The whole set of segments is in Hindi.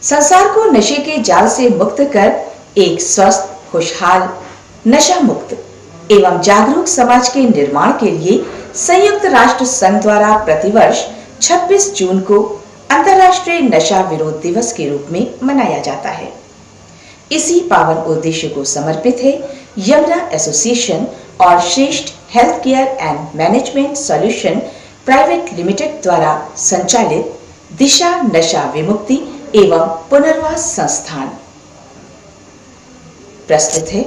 संसार को नशे के जाल से मुक्त कर एक स्वस्थ, खुशहाल, नशा मुक्त एवं जागरूक समाज के निर्माण के लिए संयुक्त राष्ट्र संघ द्वारा प्रतिवर्ष 26 जून को अंतर्राष्ट्रीय नशा विरोध दिवस के रूप में मनाया जाता है। इसी पावन उद्देश्य को समर्पित है यमुना एसोसिएशन और श्रेष्ठ health care and management solution private limited द्वारा संचालित दिशा नशा विमुक्ति एवं पुनर्वास संस्थान। प्रस्तुत है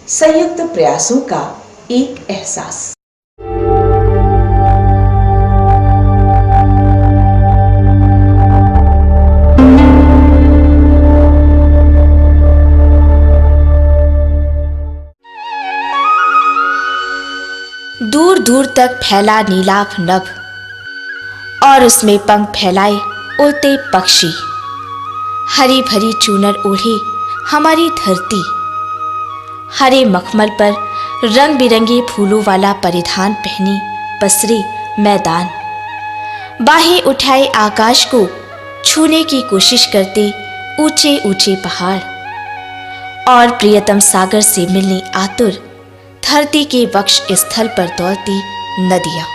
संयुक्त प्रयासों का एक एहसास। दूर दूर तक फैला नीलाभ नभ और उसमें पंख फैलाए उड़ते पक्षी, हरी भरी चूनर ओढ़े हमारी धरती, हरे मखमल पर रंग बिरंगे फूलों वाला परिधान पहनी पसरे मैदान, बाहें उठाए आकाश को छूने की कोशिश करते ऊंचे ऊंचे पहाड़ और प्रियतम सागर से मिलने आतुर धरती के वक्ष स्थल पर दौड़ती नदियां,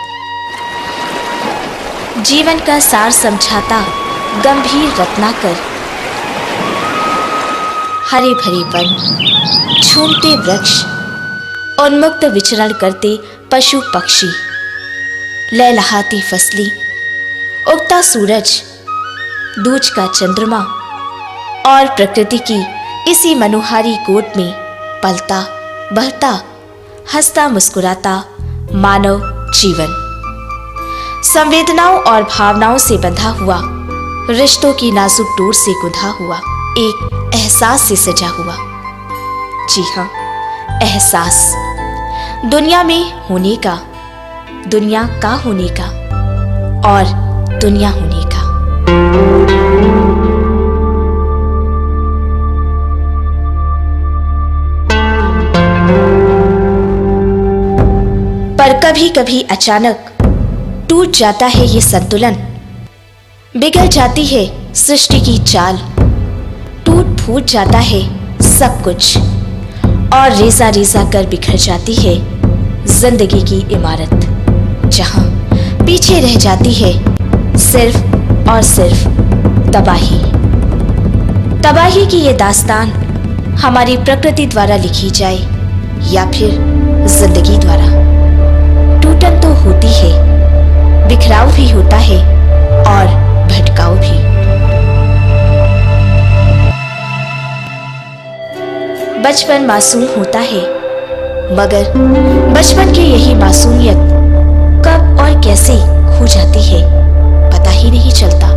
जीवन का सार समझाता गंभीर रत्नाकर, हरे भरे वन, झूमते वृक्ष, उन्मुक्त विचरण करते पशु पक्षी, लहलहाती फसलें, उगता सूरज, दूज का चंद्रमा और प्रकृति की इसी मनोहारी गोद में पलता बहता हंसता मुस्कुराता मानव जीवन, संवेदनाओं और भावनाओं से बंधा हुआ, रिश्तों की नाजुक डोर से गुंथा हुआ, एक एहसास से सजा हुआ। जी हाँ, एहसास, दुनिया में होने का, दुनिया का होने का और दुनिया होने का। पर कभी कभी अचानक टूट जाता है ये संतुलन, बिगड़ जाती है सृष्टि की चाल, टूट फूट जाता है सब कुछ और रेजा रेजा कर बिखर जाती है जिंदगी की इमारत, जहां पीछे रह जाती है सिर्फ और सिर्फ तबाही। तबाही की ये दास्तान हमारी प्रकृति द्वारा लिखी जाए या फिर जिंदगी द्वारा। टूटन तो होती है, बिखराव भी होता है और भटकाव भी। बचपन मासूम होता है, मगर बचपन की यही मासूमियत कब और कैसे खो जाती है पता ही नहीं चलता।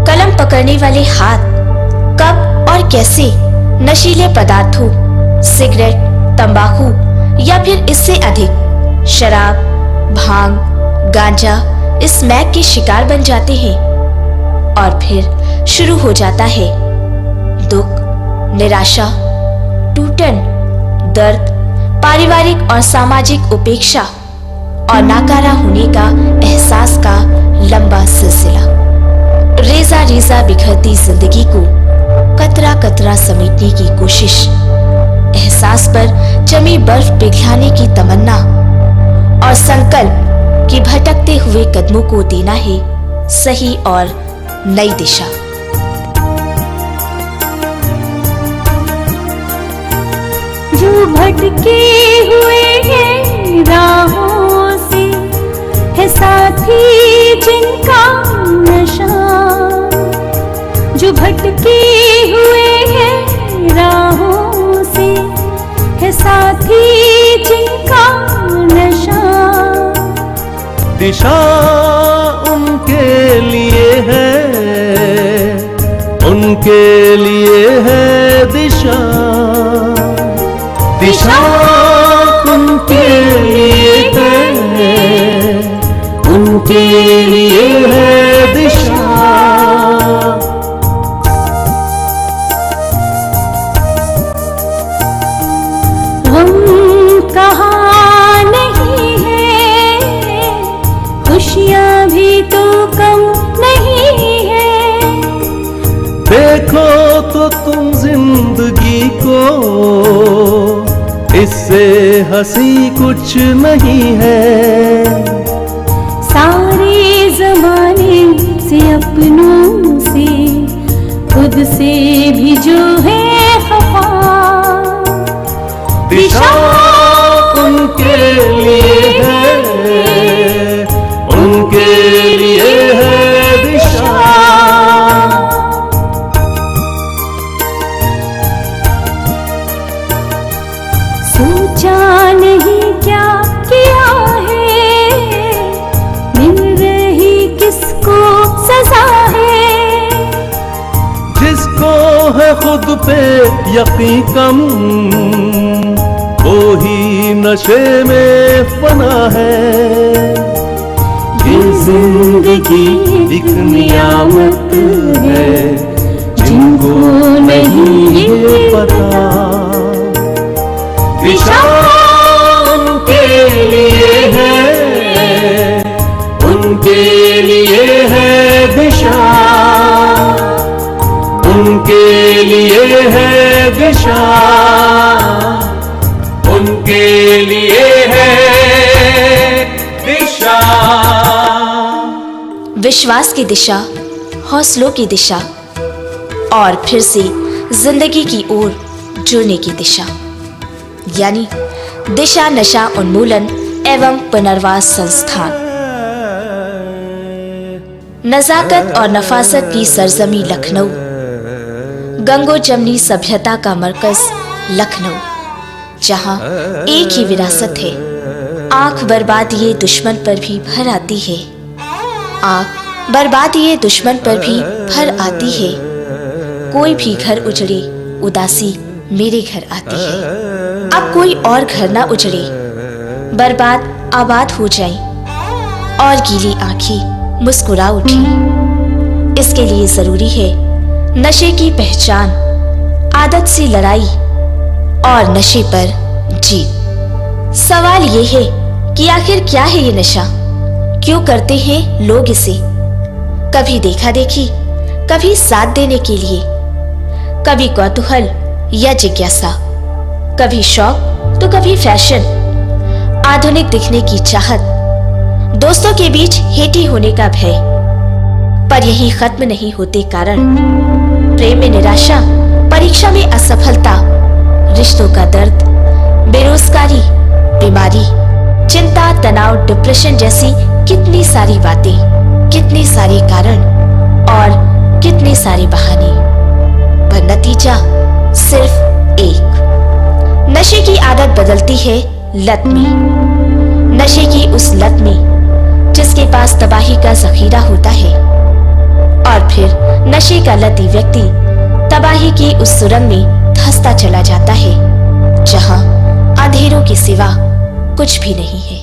कलम पकड़ने वाले हाथ कब और कैसे नशीले पदार्थों, सिगरेट, तंबाकू या फिर इससे अधिक शराब, भांग, गांजा, स्मैक के शिकार बन जाते हैं और फिर शुरू हो जाता है दुख, निराशा, टूटन, दर्द, पारिवारिक और सामाजिक उपेक्षा और नाकारा होने का एहसास का लंबा सिलसिला। रेजा रेजा बिखरती जिंदगी को कतरा कतरा समेटने की कोशिश, एहसास पर जमी बर्फ पिघलाने की तमन्ना और संकल्प कि भटकते हुए कदमों को देना है सही और नई दिशा। जो भटके हुए हैं राहों से है साथी जिनका नशा, जो भटके हुए हैं राहों से है साथी जिनका नशा। दिशा उनके लिए है दिशा, दिशा उनके लिए है दिशा। हम कहाँ नहीं है, खुशियाँ भी तो कम नहीं है। देखो तो तुम जिंदगी को, इससे हंसी कुछ नहीं है। सारे जमाने से अपनों से खुद से भी जो है खफा, दिशा उनके लिए है, उनके लिए है दिशा। सोचा नहीं क्या किया है, मिल रही किसको सजा है। जिसको है खुद पे यकीन कम, वो ही नशे में फना है। ये जिंदगी एक नियामत है, जिनको नहीं ये पता। दिशा उनके लिए है, उनके लिए है दिशा, उनके लिए है दिशा, उनके लिए है दिशा। विश्वास की दिशा, हौसलों की दिशा और फिर से जिंदगी की ओर जुड़ने की दिशा, यानी दिशा नशा उन्मूलन एवं पुनर्वास संस्थान। नजाकत और नफासत की सरजमी लखनऊ, गंगो जमनी सभ्यता का मरकज लखनऊ, जहां एक ही विरासत है, आंख बर्बादिए दुश्मन पर भी भर आती है, आंख बर्बादिए दुश्मन पर भी भर आती है। कोई भी घर उजड़े उदासी मेरे घर आती है। अब कोई और घर ना उजड़े, बर्बाद आबाद हो जाए और गीली आंखें मुस्कुरा उठी। इसके लिए जरूरी है नशे की पहचान, आदत से लड़ाई और नशे पर जीत। सवाल ये है कि आखिर क्या है ये नशा, क्यों करते हैं लोग इसे? कभी देखा देखी, कभी साथ देने के लिए, कभी कौतूहल या जिज्ञासा, कभी शौक तो कभी फैशन, आधुनिक दिखने की चाहत, दोस्तों के बीच हेटी होने का भय। पर यही खत्म नहीं होते कारण, प्रेम में निराशा, परीक्षा में असफलता, रिश्तों का दर्द, बेरोजगारी, बीमारी, चिंता, तनाव, डिप्रेशन जैसी कितनी सारी बातें, कितने सारे कारण और कितने सारे बहाने, पर नतीजा सिर्फ एक। नशे की आदत बदलती है लत में, नशे की उस लत में जिसके पास तबाही का जखीरा होता है, और फिर नशे का लती व्यक्ति तबाही की उस सुरंग में धंसता चला जाता है जहां अंधेरों के सिवा कुछ भी नहीं है।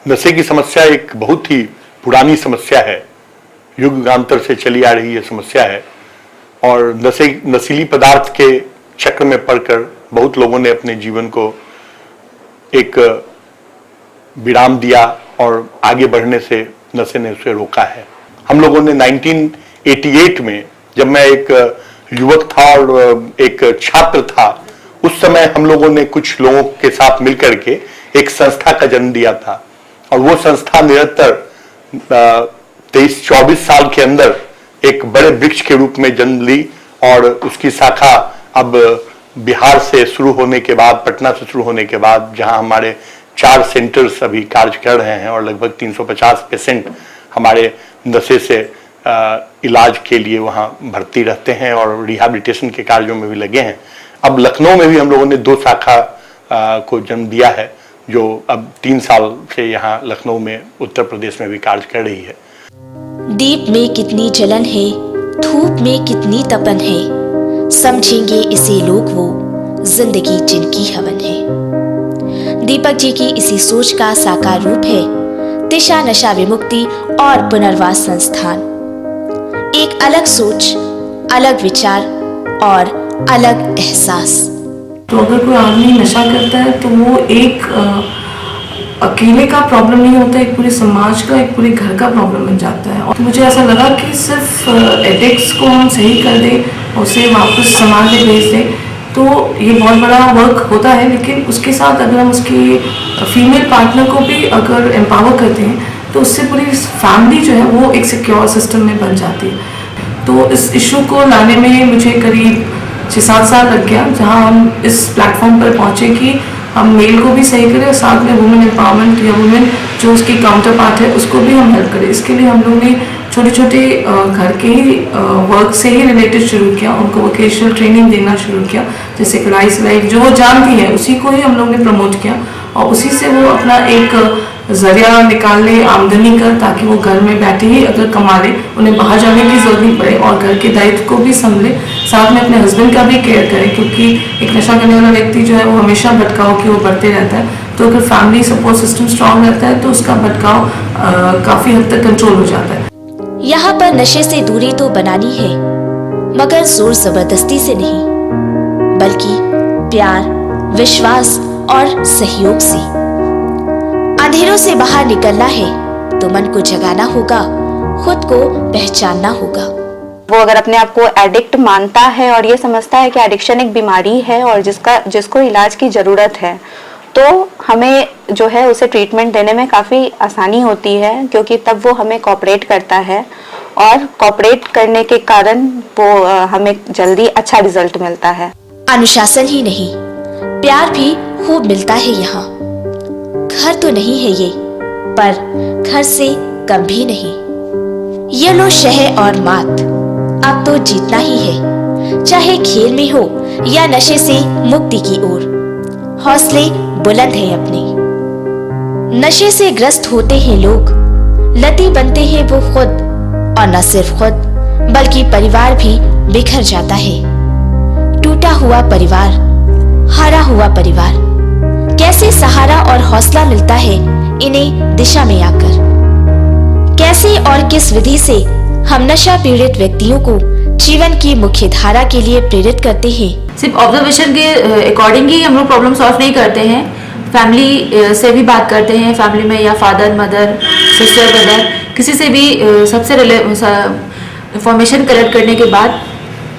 नशे की समस्या एक बहुत ही पुरानी समस्या है, युगांतर से चली आ रही यह समस्या है, और नशीली पदार्थ के चक्र में पड़कर बहुत लोगों ने अपने जीवन को एक विराम दिया और आगे बढ़ने से नशे ने उसे रोका है। हम लोगों ने 1988 में, जब मैं एक युवक था और एक छात्र था, उस समय हम लोगों ने कुछ लोगों के साथ मिलकर के एक संस्था का जन्म दिया था, और वो संस्था निरंतर 23-24 साल के अंदर एक बड़े वृक्ष के रूप में जन्म ली, और उसकी शाखा अब बिहार से शुरू होने के बाद, पटना से शुरू होने के बाद, जहां हमारे 4 सेंटर्स अभी कार्य कर रहे हैं और लगभग 350 पेशेंट हमारे नशे से इलाज के लिए वहां भर्ती रहते हैं और रिहैबिलिटेशन के कार्यों में भी लगे हैं। अब लखनऊ में भी हम लोगों ने 2 शाखा को जन्म दिया है, जो अब 3 साल से यहाँ लखनऊ में, उत्तर प्रदेश में भी कार्य कर रही है। दीप में कितनी जलन है, धूप में कितनी तपन है, समझेंगे इसे लोग वो जिंदगी जिनकी हवन है। दीपक जी की इसी सोच का साकार रूप है दिशा नशा विमुक्ति और पुनर्वास संस्थान। एक अलग सोच, अलग विचार और अलग एहसास। तो अगर कोई आदमी नशा करता है तो वो एक अकेले का प्रॉब्लम नहीं होता, एक पूरे समाज का, एक पूरे घर का प्रॉब्लम बन जाता है। और मुझे ऐसा लगा कि सिर्फ एडिक्ट्स को हम सही कर दें उसे वापस समाज में भेज दें, तो ये बहुत बड़ा वर्क होता है। लेकिन उसके साथ अगर हम उसकी फीमेल पार्टनर को भी अगर एम्पावर करते हैं तो उससे पूरी फैमिली जो है वो एक सिक्योर सिस्टम में बन जाती है। तो इस इशू को लाने में मुझे करीब 6-7 साल लग गया, जहाँ हम इस प्लेटफॉर्म पर पहुँचे कि हम मेल को भी सही करें और साथ में वुमेन एम्पावरमेंट या वुमेन जो उसकी काउंटर पार्ट है उसको भी हम हेल्प करें। इसके लिए हम लोग ने छोटे छोटे घर के ही वर्क से ही रिलेटेड शुरू किया, उनको वोकेशनल ट्रेनिंग देना शुरू किया, जैसे कढ़ाई सिलाई जो वो जानती है उसी को ही हम लोग ने प्रमोट किया और उसी से वो अपना एक जरिया निकाल ले आमदनी का, ताकि वो घर में बैठे ही अगर कमा ले, उन्हें बाहर जाने की जरूरत नहीं पड़े और घर के दायित्व को भी संभले, साथ में अपने हस्बैंड का भी केयर करें। क्योंकि एक नशा करने वाला व्यक्ति जो है वो हमेशा भटकाव की ओर बढ़ते रहता है, तो अगर फैमिली सपोर्ट सिस्टम स्ट्रांग रहता है तो उसका भटकाव काफी हद तक कंट्रोल हो जाता है। यहाँ पर नशे से दूरी तो बनानी है, मगर जोर जबरदस्ती से नहीं, बल्कि प्यार, विश्वास और सहयोग से। अंधेरों से बाहर निकलना है तो मन को जगाना होगा, खुद को पहचानना होगा। वो अगर अपने आप को एडिक्ट मानता है और ये समझता है कि एडिक्शन एक बीमारी है और जिसको इलाज की ज़रूरत है, तो हमें जो है उसे ट्रीटमेंट देने में काफ़ी आसानी होती है, क्योंकि तब वो हमें कोऑपरेट करता है और कोऑपरेट करने के कारण वो हमें जल्दी अच्छा रिजल्ट मिलता है। अनुशासन ही नहीं, प्यार भी खूब मिलता है यहाँ। घर तो नहीं है ये, पर घर से कम भी नहीं। ये लो शह और मात, अब तो जीतना ही है, चाहे खेल में हो या नशे से मुक्ति की ओर। हौसले बुलंद है अपने। नशे से ग्रस्त होते हैं लोग, लती बनते हैं वो खुद, और न सिर्फ खुद बल्कि परिवार भी बिखर जाता है। टूटा हुआ परिवार, हारा हुआ परिवार, कैसे सहारा और हौसला मिलता है इन्हें दिशा में आकर। कैसे और किस विधि से हम नशा पीड़ित व्यक्तियों को जीवन की मुख्य धारा के लिए प्रेरित करते हैं। सिर्फ ऑब्जर्वेशन के अकॉर्डिंग ही हम लोग प्रॉब्लम सॉल्व नहीं करते हैं, फैमिली से भी बात करते हैं, फैमिली में या फादर मदर सिस्टर ब्रदर किसी से भी सबसे इंफॉर्मेशन कलेक्ट करने के बाद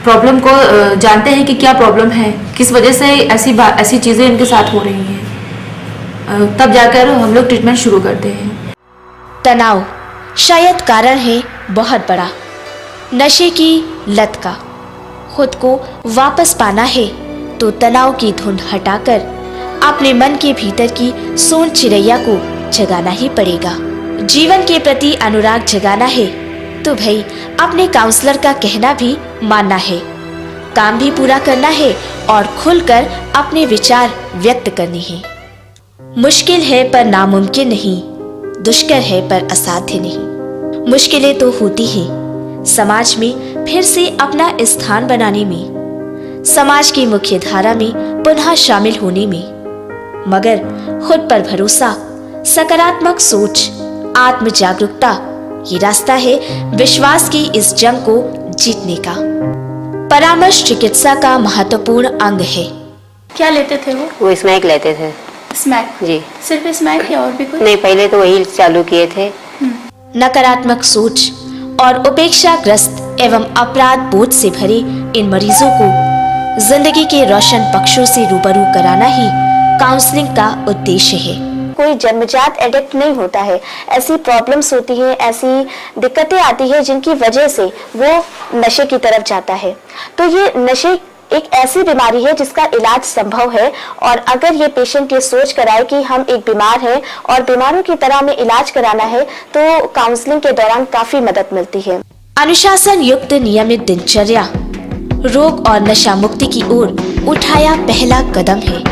प्रॉब्लम को जानते हैं कि क्या प्रॉब्लम है, किस वजह से ऐसी चीज़ें इनके साथ हो रही हैं, तब जाकर हम लोग ट्रीटमेंट शुरू करते हैं। तनाव शायद कारण है बहुत बड़ा, नशे की लत का। खुद को वापस पाना है तो तनाव की धुंध हटाकर अपने मन के भीतर की सोन चिड़ैया को जगाना ही पड़ेगा। जीवन के प्रति अनुराग जगाना है तो भाई अपने काउंसलर का कहना भी मानना है, काम भी पूरा करना है और खुलकर अपने विचार व्यक्त करने हैं। मुश्किल है पर नामुमकिन नहीं, दुष्कर है पर असाध्य नहीं। मुश्किलें तो होती हैं समाज में फिर से अपना स्थान बनाने में, समाज की मुख्य धारा में पुनः शामिल होने में, मगर खुद पर भरोसा, सकारात्मक सोच, आत्म जागरूकता, ये रास्ता है विश्वास की इस जंग को जीतने का। परामर्श चिकित्सा का महत्वपूर्ण अंग है। क्या लेते थे वो स्मैक लेते थे। स्मैक जी, सिर्फ स्मैक या और भी कुछ? नहीं, पहले तो वही चालू किए थे। नकारात्मक सोच और उपेक्षाग्रस्त एवं अपराध बोध से भरे इन मरीजों को जिंदगी के रोशन पक्षों से रूबरू कराना ही काउंसलिंग का उद्देश्य है। कोई जन्मजात एडिक्ट नहीं होता है, ऐसी प्रॉब्लम्स होती हैं, ऐसी दिक्कतें आती है जिनकी वजह से वो नशे की तरफ जाता है। तो ये नशे एक ऐसी बीमारी है जिसका इलाज संभव है, और अगर ये पेशेंट ये सोच कर आए कि हम एक बीमार हैं और बीमारों की तरह हमें इलाज कराना है, तो काउंसलिंग के दौरान काफी मदद मिलती है। अनुशासन युक्त नियमित दिनचर्या रोग और नशा मुक्ति की ओर उठाया पहला कदम है।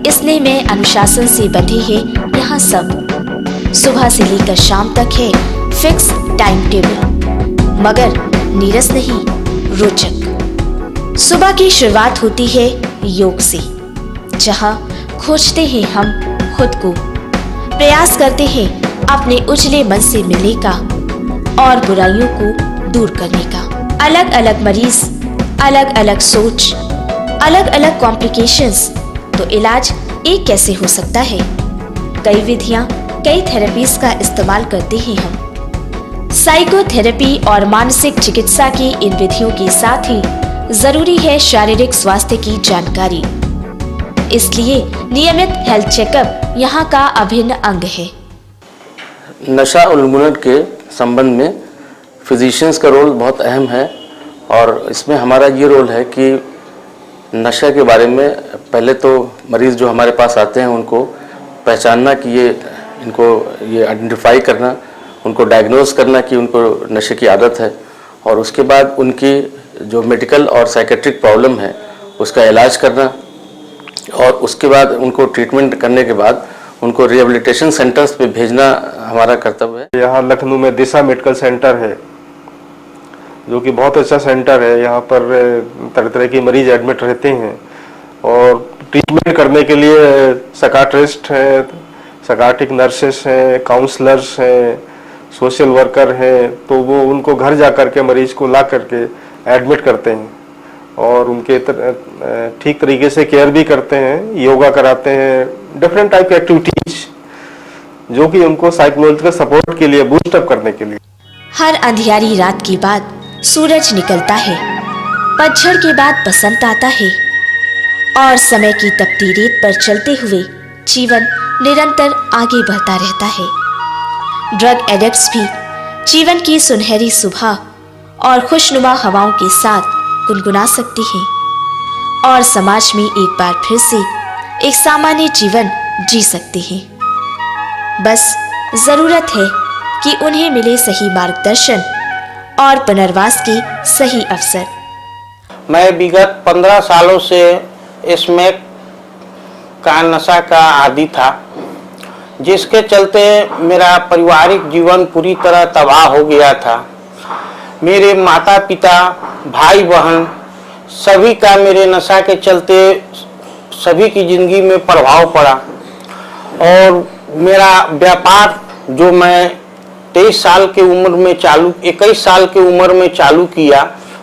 इसने में अनुशासन से बंधे हैं यहाँ सब। सुबह से लेकर शाम तक है फिक्स टाइम टेबल, मगर नीरस नहीं, रोचक। सुबह की शुरुआत होती है योग से, जहाँ खोजते हैं हम खुद को, प्रयास करते हैं अपने उजले मन से मिलने का और बुराइयों को दूर करने का। अलग अलग मरीज, अलग अलग सोच, अलग अलग कॉम्प्लिकेशंस, तो इलाज एक कैसे हो सकता है? कई विधियां, कई थेरेपीज का इस्तेमाल करते हैं हम। साइकोथेरेपी और मानसिक चिकित्सा की इन विधियों के साथ ही जरूरी है शारीरिक स्वास्थ्य की जानकारी। इसलिए नियमित हेल्थ चेकअप यहाँ का अभिन्न अंग है। नशा उन्मूलन के संबंध में फिजिशियंस का रोल बहुत अहम है और इसमें हमारा ये रोल है कि नशा के बारे में पहले तो मरीज़ जो हमारे पास आते हैं उनको पहचानना कि इनको आइडेंटिफाई करना, उनको डायग्नोज करना कि उनको नशे की आदत है और उसके बाद उनकी जो मेडिकल और साइकेट्रिक प्रॉब्लम है उसका इलाज करना और उसके बाद उनको ट्रीटमेंट करने के बाद उनको रिहेबिलिटेशन सेंटर्स पे भेजना हमारा कर्तव्य है। यहाँ लखनऊ में दिशा मेडिकल सेंटर है जो कि बहुत अच्छा सेंटर है। यहाँ पर तरह तरह के मरीज एडमिट रहते हैं और ट्रीटमेंट करने के लिए साइकाट्रिस्ट हैं, साइकाट्रिक नर्सेस हैं, काउंसलर्स हैं, सोशल वर्कर हैं, तो वो उनको घर जा कर के मरीज को ला करके एडमिट करते हैं और उनके ठीक तरीके से केयर भी करते हैं, योगा कराते हैं, डिफरेंट टाइप की एक्टिविटीज जो कि उनको साइकोलॉजिकल सपोर्ट के लिए, बूस्ट अप करने के लिए। हर अंधियारी रात के बाद सूरज निकलता है, पतझड़ के बाद बसंत आता है और समय की तपती रेत पर चलते हुए जीवन निरंतर आगे बढ़ता रहता है। ड्रग एडिक्ट्स भी जीवन की सुनहरी सुबह और खुशनुमा हवाओं के साथ गुनगुना सकती हैं और समाज में एक बार फिर से एक सामान्य जीवन जी सकते हैं। बस जरूरत है कि उन्हें मिले सही मार्गदर्शन और पुनर्वास के सही अवसर। मैं विगत 15 सालों से स्मैक का नशा का आदी था, जिसके चलते मेरा पारिवारिक जीवन पूरी तरह तबाह हो गया था। मेरे माता पिता, भाई बहन सभी का मेरे नशा के चलते सभी की ज़िंदगी में प्रभाव पड़ा और मेरा व्यापार जो मैं 21 साल की उम्र में चालू किया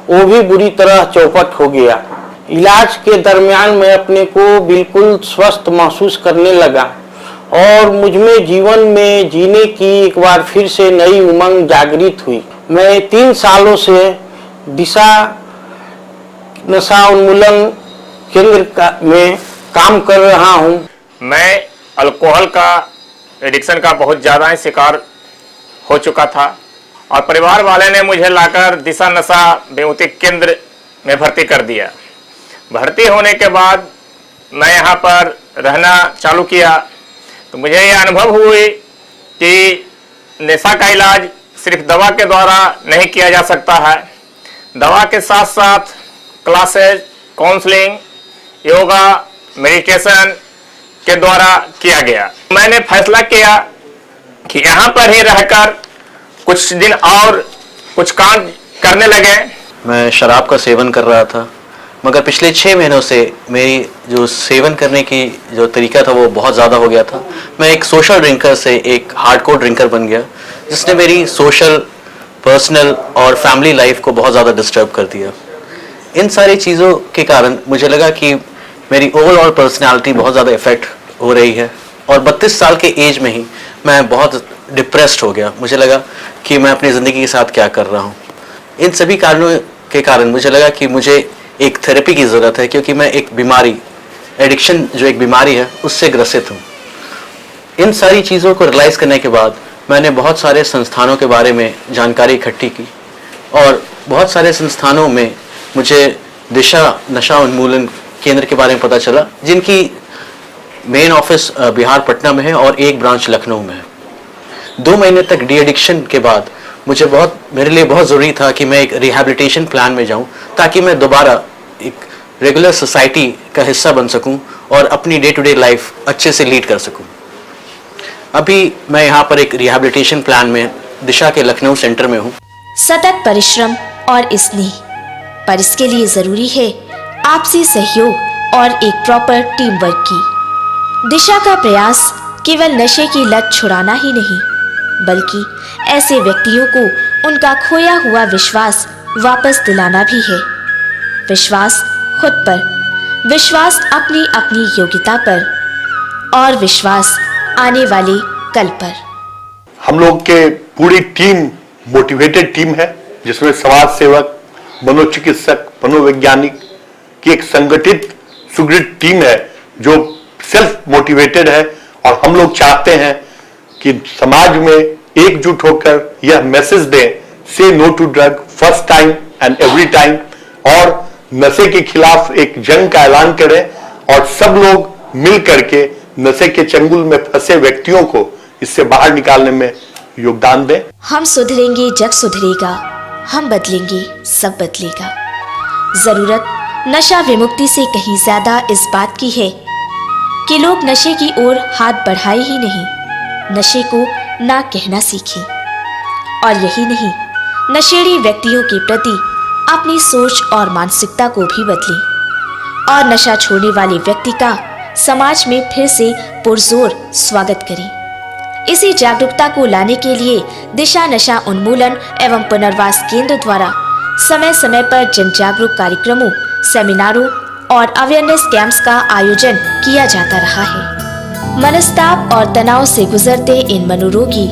वो भी बुरी तरह चौपट हो गया। इलाज के दरमियान मैं अपने को बिल्कुल स्वस्थ महसूस करने लगा और मुझमें जीवन में जीने की एक बार फिर से नई उमंग जागृत हुई। मैं 3 सालों से दिशा नशा उन्मूलन केंद्र में काम कर रहा हूं। मैं अल्कोहल का एडिक्शन का बहुत ज़्यादा शिकार हो चुका था और परिवार वाले ने मुझे लाकर दिशा नशा विमुक्ति केंद्र में भर्ती कर दिया। भर्ती होने के बाद मैं यहाँ पर रहना चालू किया तो मुझे ये अनुभव हुई कि नशा का इलाज सिर्फ दवा के द्वारा नहीं किया जा सकता है। दवा के साथ साथ क्लासेज, काउंसलिंग, योगा, मेडिटेशन के द्वारा किया गया। मैंने फैसला किया कि यहाँ पर ही रहकर कुछ दिन और कुछ काम करने लगे। मैं शराब का सेवन कर रहा था मगर पिछले 6 महीनों से मेरी जो सेवन करने की जो तरीका था वो बहुत ज़्यादा हो गया था। मैं एक सोशल ड्रिंकर से एक हार्डकोर ड्रिंकर बन गया जिसने मेरी सोशल, पर्सनल और फैमिली लाइफ को बहुत ज़्यादा डिस्टर्ब कर दिया। इन सारी चीज़ों के कारण मुझे लगा कि मेरी ओवरऑल पर्सनालिटी बहुत ज़्यादा इफ़ेक्ट हो रही है और 32 साल के एज में ही मैं बहुत डिप्रेस्ड हो गया। मुझे लगा कि मैं अपनी ज़िंदगी के साथ क्या कर रहा हूँ। इन सभी कारणों के कारण मुझे लगा कि मुझे एक थेरेपी की ज़रूरत है क्योंकि मैं एक बीमारी, एडिक्शन जो एक बीमारी है उससे ग्रसित हूँ। इन सारी चीज़ों को रियलाइज़ करने के बाद मैंने बहुत सारे संस्थानों के बारे में जानकारी इकट्ठी की और बहुत सारे संस्थानों में मुझे दिशा नशा उन्मूलन केंद्र के बारे में पता चला जिनकी मेन ऑफिस बिहार पटना में है और एक ब्रांच लखनऊ में है। 2 महीने तक डी एडिक्शन के बाद मेरे लिए बहुत ज़रूरी था कि मैं एक रिहैबिलिटेशन प्लान में जाऊं ताकि मैं दोबारा एक रेगुलर सोसाइटी का हिस्सा बन सकूं और अपनी डे टू डे लाइफ अच्छे से लीड कर सकूं। अभी मैं यहाँ पर एक रिहैबिलिटेशन प्लान में दिशा के लखनऊ सेंटर में हूँ। सतत परिश्रम और स्नेह, पर इसके लिए जरूरी है आपसी सहयोग और एक प्रॉपर टीम वर्क की। दिशा का प्रयास केवल नशे की लत छुड़ाना ही नहीं बल्कि ऐसे व्यक्तियों को उनका खोया हुआ विश्वास वापस दिलाना भी है। विश्वास खुद पर, विश्वास अपनी अपनी योग्यता पर और विश्वास आने वाले कल पर। हम लोग के पूरी टीम मोटिवेटेड टीम है जिसमें समाज सेवक, मनोचिकित्सक, मनोवैज्ञानिक की एक संगठित सुदृढ़ टीम है जो सेल्फ मोटिवेटेड है। और हम लोग चाहते हैं कि समाज में एकजुट होकर यह मैसेज दें, say no to drug first time and every time, और नशे के खिलाफ एक जंग का ऐलान करें और सब लोग मिल करके नशे के चंगुल में फंसे व्यक्तियों को इससे बाहर निकालने में योगदान दें। हम सुधरेंगे, जग सुधरेगा, हम बदलेंगे, सब बदलेगा। जरूरत नशा विमुक्ति से कहीं ज्यादा इस बात की है कि लोग नशे की ओर हाथ बढ़ाए ही नहीं, नशे को ना कहना सीखें। और यही नहीं, नशेड़ी व्यक्तियों के प्रति अपनी सोच और मानसिकता को भी बदलें और नशा छोड़ने वाले व्यक्ति का समाज में फिर से पुरजोर स्वागत करें। इसी जागरूकता को लाने के लिए दिशा नशा उन्मूलन एवं पुनर्वास केंद्र द्वारा समय समय पर जन जागरूक कार्यक्रमों, सेमिनारों और अवेयरनेस कैंप्स का आयोजन किया जाता रहा है। मनस्ताप और तनाव से गुजरते इन मनोरोगी,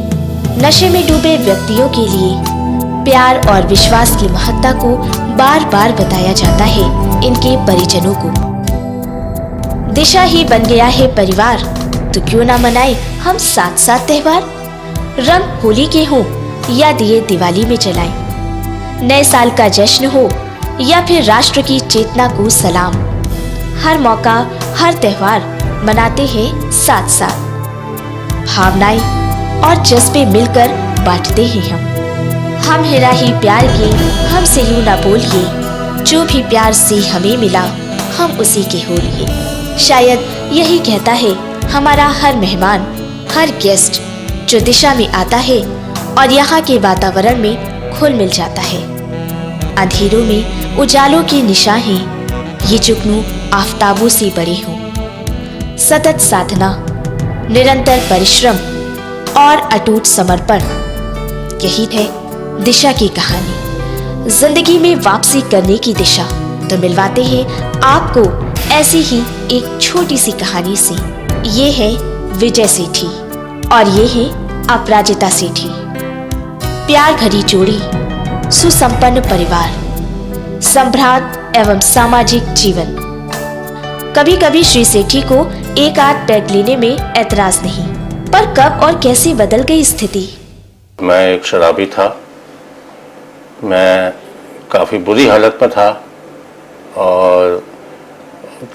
नशे में डूबे व्यक्तियों के लिए प्यार और विश्वास की महत्ता को बार बार बताया जाता है इनके परिजनों को। दिशा ही बन गया है परिवार, तो क्यों ना मनाए हम साथ साथ त्योहार। रंग होली के हो या दिए दिवाली में जलाएं, नए साल का जश्न हो या फिर राष्ट्र की चेतना को सलाम। हर मौका, हर त्योहार मनाते हैं साथ साथ। भावनाएं और जज्बे मिलकर बांटते हैं हम है राही प्यार के, हमसे यूं ना बोलिए, जो भी प्यार से हमें मिला हम उसी के हो लिए। शायद यही कहता है हमारा हर मेहमान, हर गेस्ट जो दिशा में आता है और यहाँ के वातावरण में घुल मिल जाता है। अंधेरों में उजालों की निशानें, ये जुगनू आफताबों से बड़े हों। सतत साधना, निरंतर परिश्रम और अटूट समर्पण, यही है दिशा की कहानी। जिंदगी में वापसी करने की दिशा तो मिलवाते हैं आपको ऐसी ही एक छोटी सी कहानी से। ये है विजय सेठी और ये है अपराजिता सेठी। प्यार भरी जोड़ी, सुसंपन्न परिवार, संभ्रांत एवं सामाजिक जीवन। कभी कभी श्री सेठी को एक आध पैग लेने में ऐतराज नहीं, पर कब और कैसे बदल गई स्थिति। मैं एक शराबी था, मैं काफ़ी बुरी हालत में था और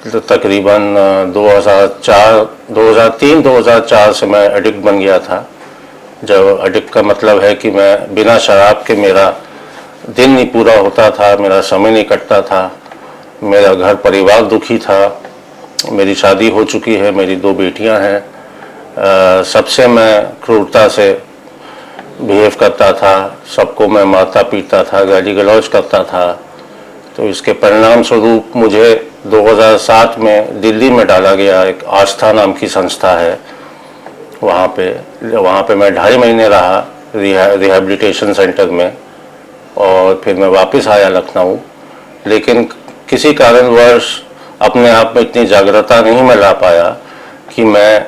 तकरीबन 2003-2004 से मैं एडिक्ट बन गया था। जब एडिक्ट का मतलब है कि मैं बिना शराब के मेरा दिन नहीं पूरा होता था, मेरा समय नहीं कटता था, मेरा घर परिवार दुखी था। मेरी शादी हो चुकी है, मेरी 2 बेटियां हैं। सबसे मैं क्रूरता से बिहेव करता था, सबको मैं मारता पीटता था, गाली गलौज करता था। तो इसके परिणाम स्वरूप मुझे 2007 में दिल्ली में डाला गया। एक आस्था नाम की संस्था है, वहाँ पे मैं 2.5 महीने रहा रिहैबिलिटेशन सेंटर में और फिर मैं वापस आया लखनऊ। लेकिन किसी कारणवश अपने आप में इतनी जागरूकता नहीं मैं ला पाया कि मैं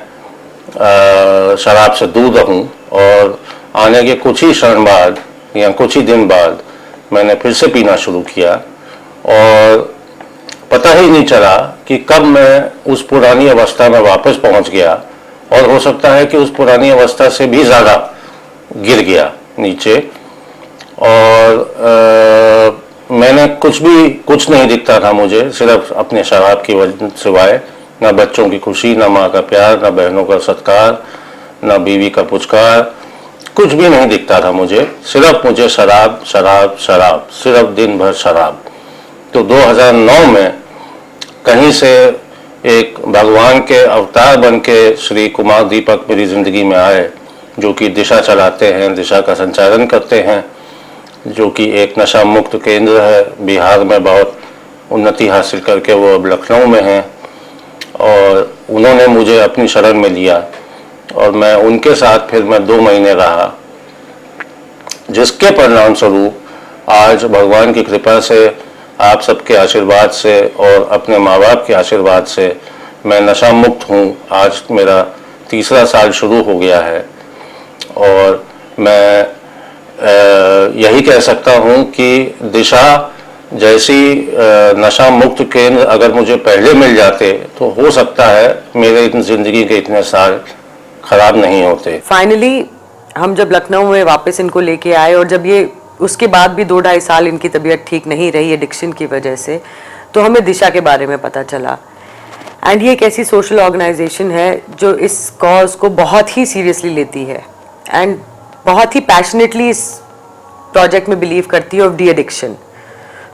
शराब से दूर रहूं। और आने के कुछ ही क्षण बाद या कुछ ही दिन बाद मैंने फिर से पीना शुरू किया और पता ही नहीं चला कि कब मैं उस पुरानी अवस्था में वापस पहुंच गया और हो सकता है कि उस पुरानी अवस्था से भी ज़्यादा गिर गया नीचे। और मैंने कुछ नहीं दिखता था मुझे, सिर्फ अपने शराब की वजह सिवाय ना बच्चों की खुशी, ना माँ का प्यार, ना बहनों का सत्कार, ना बीवी का पुचकार, कुछ भी नहीं दिखता था मुझे। सिर्फ मुझे शराब शराब शराब, सिर्फ दिन भर शराब। तो 2009 में कहीं से एक भगवान के अवतार बन के श्री कुमार दीपक मेरी ज़िंदगी में आए, जो कि दिशा चलाते हैं, दिशा का संचालन करते हैं, जो कि एक नशा मुक्त केंद्र है। बिहार में बहुत उन्नति हासिल करके वो अब लखनऊ में हैं और उन्होंने मुझे अपनी शरण में लिया और मैं उनके साथ फिर मैं 2 महीने रहा, जिसके परिणाम स्वरूप आज भगवान की कृपा से, आप सबके आशीर्वाद से और अपने माँ बाप के आशीर्वाद से मैं नशा मुक्त हूँ। आज मेरा 3रा साल शुरू हो गया है और मैं यही कह सकता हूँ कि दिशा जैसी नशा मुक्त केंद्र अगर मुझे पहले मिल जाते तो हो सकता है मेरे ज़िंदगी के इतने साल खराब नहीं होते। फाइनली हम जब लखनऊ में वापस इनको लेके आए और जब ये उसके बाद भी 2-2.5 साल इनकी तबीयत ठीक नहीं रही एडिक्शन की वजह से, तो हमें दिशा के बारे में पता चला। एंड ये एक ऐसी सोशल ऑर्गेनाइजेशन है जो इस कॉज को बहुत ही सीरियसली लेती है एंड बहुत ही पैशनेटली इस प्रोजेक्ट में बिलीव करती है ऑफ डी एडिक्शन।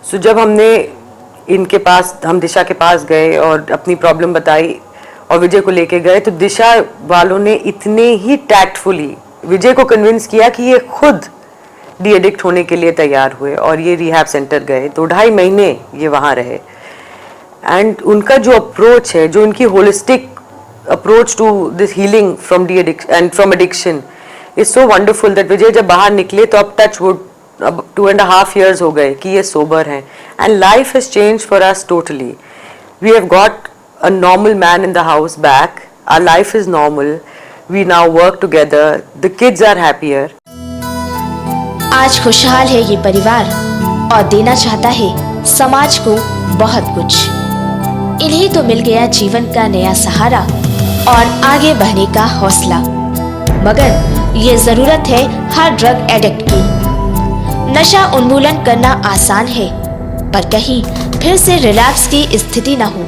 सो जब हम दिशा के पास गए और अपनी प्रॉब्लम बताई और विजय को लेके गए, तो दिशा वालों ने इतने ही टैक्टफुली विजय को कन्विंस किया कि ये खुद डी एडिक्ट होने के लिए तैयार हुए और ये रिहैब सेंटर गए। 2-2.5 महीने ये वहाँ रहे एंड उनका जो अप्रोच है, जो उनकी holistic approach to this healing from de addiction and from addiction is so wonderful that Vijay जब बाहर निकले तो अब टच वुड अब 2.5 years हो गए कि ये सोबर हैं and life has change for us totally. We have got a normal man in the house back, our life is normal, we now work together, the kids are happier. आज खुशहाल है ये परिवार और देना चाहता है समाज को बहुत कुछ। इन्हें तो मिल गया जीवन का नया सहारा और आगे बढ़ने का हौसला, मगर ये जरूरत है हर ड्रग एडिक्ट की। नशा उन्मूलन करना आसान है, पर कहीं फिर से रिलैप्स की स्थिति न हो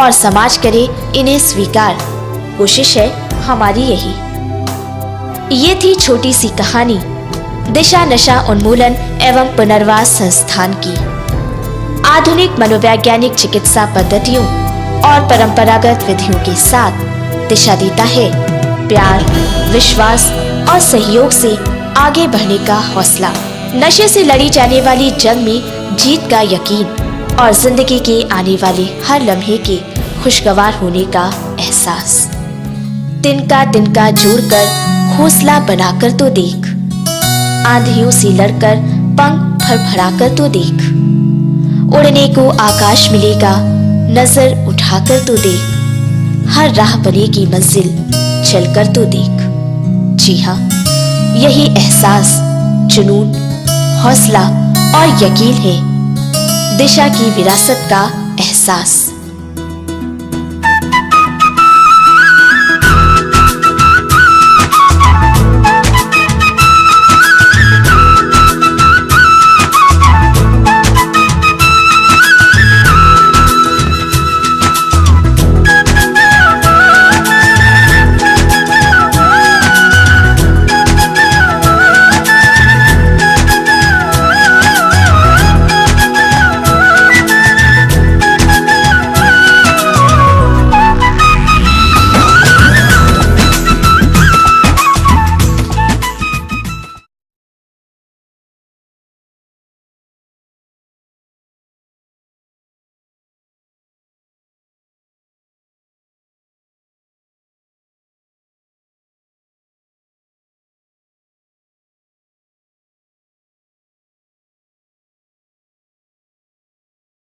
और समाज करे इन्हें स्वीकार। कोशिश है हमारी यही। ये थी छोटी सी कहानी दिशा नशा उन्मूलन एवं पुनर्वास संस्थान की। आधुनिक मनोवैज्ञानिक चिकित्सा पद्धतियों और परंपरागत विधियों के साथ दिशा देता है प्यार, विश्वास और सहयोग से आगे बढ़ने का हौसला। नशे से लड़ी जाने वाली जंग में जीत का यकीन और जिंदगी के आने वाले हर लम्हे के खुशगवार होने का एहसास। तिनका तिनका जोड़कर घोंसला बनाकर तो देख, आंधियों से लड़कर पंख फड़फड़ाकर तो देख, उड़ने को आकाश मिलेगा नजर उठाकर तो देख, हर राह बनेगी मंजिल चलकर तो देख। जी हाँ, यही एहसास, जुनून, हौसला और यकीन है दिशा की विरासत का एहसास।